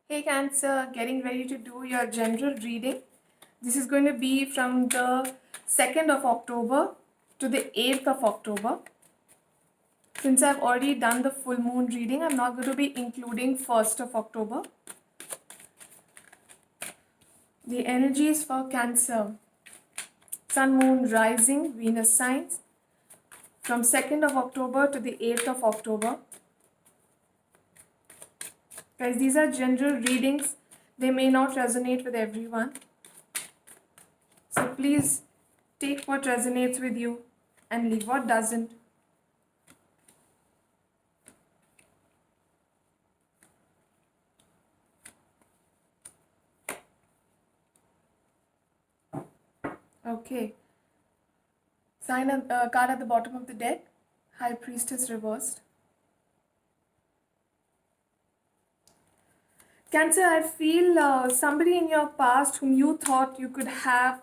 Hey Cancer, getting ready to do your general reading. This is going to be from the 2nd of October to the 8th of October. Since I've already done the full moon reading, I'm not going to be including 1st of October. The energies for Cancer. Sun, Moon, Rising, Venus signs from 2nd of October to the 8th of October. Guys, these are general readings. They may not resonate with everyone. So please take what resonates with you and leave what doesn't. Okay. Card at the bottom of the deck. High Priestess reversed. Cancer, I feel somebody in your past whom you thought you could have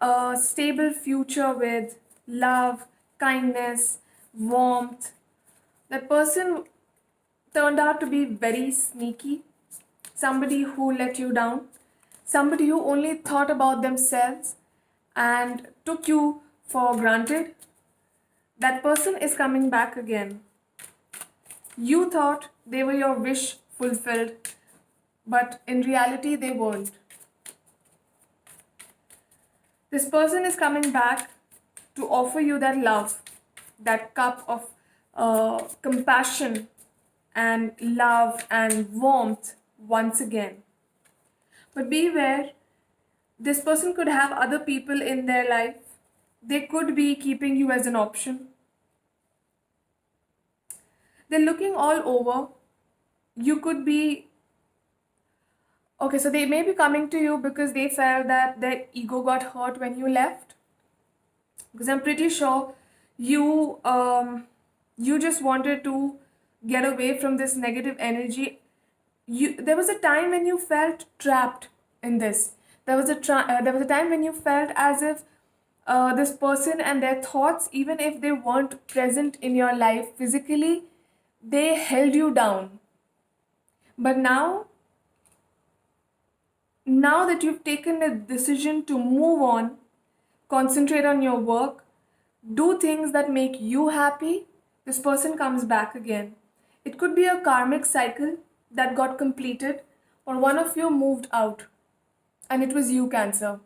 a stable future with, love, kindness, warmth. That person turned out to be very sneaky. Somebody who let you down. Somebody who only thought about themselves and took you for granted. That person is coming back again. You thought they were your wish fulfilled, but in reality, they weren't. This person is coming back to offer you that love, that cup of compassion and love and warmth once again. But beware, this person could have other people in their life. They could be keeping you as an option. They're looking all over. You could be okay, so they may be coming to you because they felt that their ego got hurt when you left. Because I'm pretty sure you just wanted to get away from this negative energy. There was a time when you felt trapped in this. There was a time when you felt as if this person and their thoughts, even if they weren't present in your life physically, they held you down. But now that you've taken the decision to move on, concentrate on your work, do things that make you happy, this person comes back again. It could be a karmic cycle that got completed, or one of you moved out, and it was you, Cancer.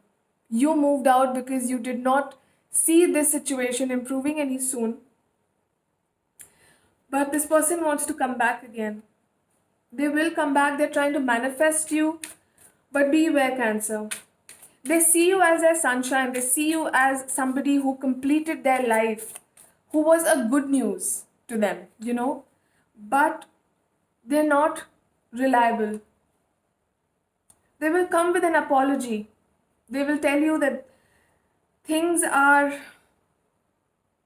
You moved out because you did not see this situation improving any soon. But this person wants to come back again. They will come back, they're trying to manifest you. But beware, Cancer. They see you as their sunshine, they see you as somebody who completed their life, who was a good news to them. But they're not reliable. They will come with an apology. They will tell you that things are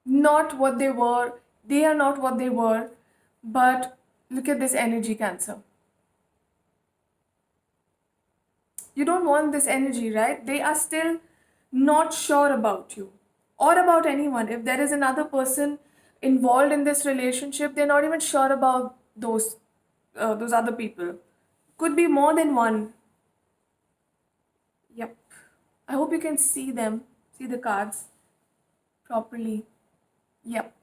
not what they were, they are not what they were, but look at this energy, Cancer. You don't want this energy, right? They are still not sure about you or about anyone. If there is another person involved in this relationship, they're not even sure about those other people. Could be more than one. Yep. I hope you can see them, see the cards properly. Yep.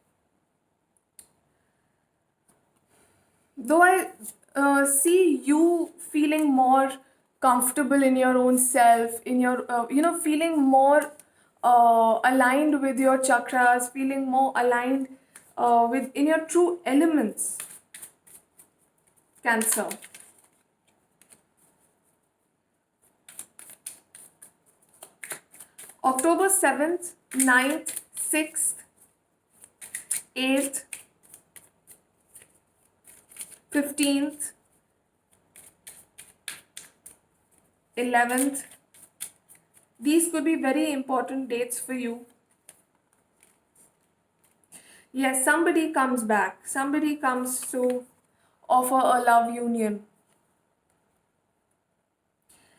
Though I see you feeling more comfortable in your own self, in your, feeling more aligned with your chakras, feeling more aligned with in your true elements, Cancer. October 7th, 9th, 6th, 8th, 15th, 11th. These could be very important dates for you. Yes, somebody comes back. Somebody comes to offer a love union.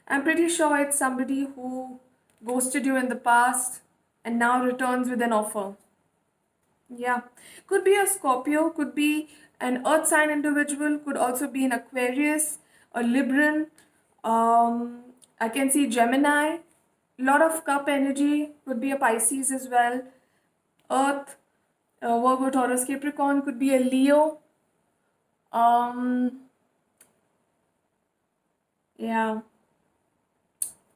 I'm pretty sure it's somebody who ghosted you in the past and now returns with an offer. Yeah. Could be a Scorpio, could be an earth sign individual, could also be an Aquarius, a Libran. I can see Gemini. Lot of cup energy, could be a Pisces as well. Earth, Virgo, Taurus, Capricorn, could be a Leo. Um, yeah,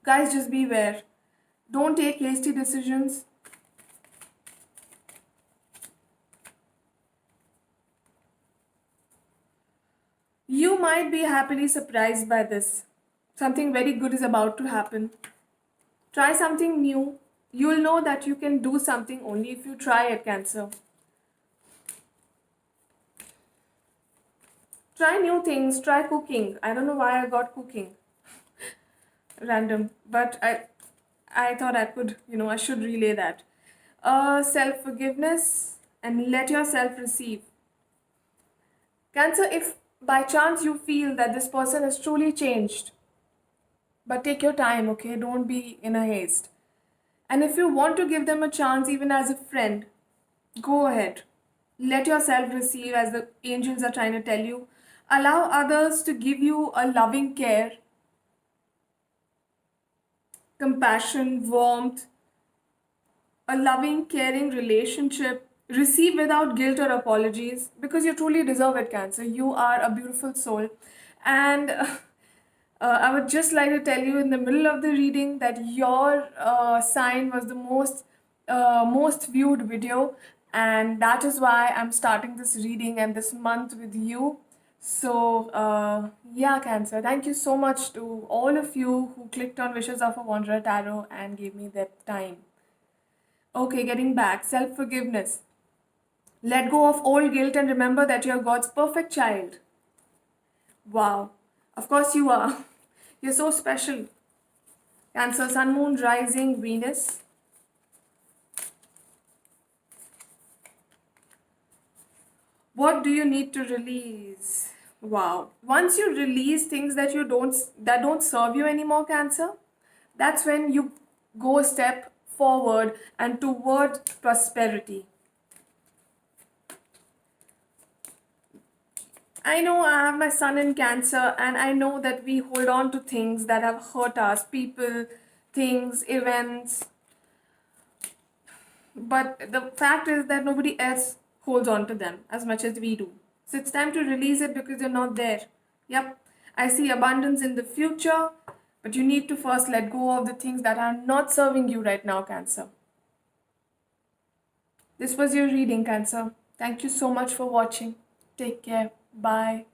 guys, just beware. Don't take hasty decisions. You might be happily surprised by this. Something very good is about to happen. Try something new. You'll know that you can do something only if you try it, Cancer. Try new things, try cooking. I don't know why I got cooking. Random. But I thought I could, I should relay that. Self forgiveness and let yourself receive. Cancer, if by chance you feel that this person has truly changed, but take your time, okay? Don't be in a haste. And if you want to give them a chance, even as a friend, go ahead. Let yourself receive, as the angels are trying to tell you. Allow others to give you a loving care, compassion, warmth, a loving, caring relationship. Receive without guilt or apologies because you truly deserve it, Cancer. You are a beautiful soul. And I would just like to tell you in the middle of the reading that your sign was the most viewed video, and that is why I'm starting this reading and this month with you. So, yeah, Cancer, thank you so much to all of you who clicked on Wishes of a Wanderer Tarot and gave me their time. Okay, getting back, self forgiveness. Let go of old guilt and remember that you're God's perfect child. Wow, of course you are. You're so special. Cancer, Sun, Moon, Rising, Venus. What do you need to release? Wow. Once you release things that don't serve you anymore, Cancer, that's when you go a step forward and toward prosperity. I know I have my sun in Cancer, and I know that we hold on to things that have hurt us, people, things, events. But the fact is that nobody else holds on to them as much as we do. So it's time to release it because you're not there. Yep, I see abundance in the future, but you need to first let go of the things that are not serving you right now, Cancer. This was your reading, Cancer. Thank you so much for watching. Take care. Bye.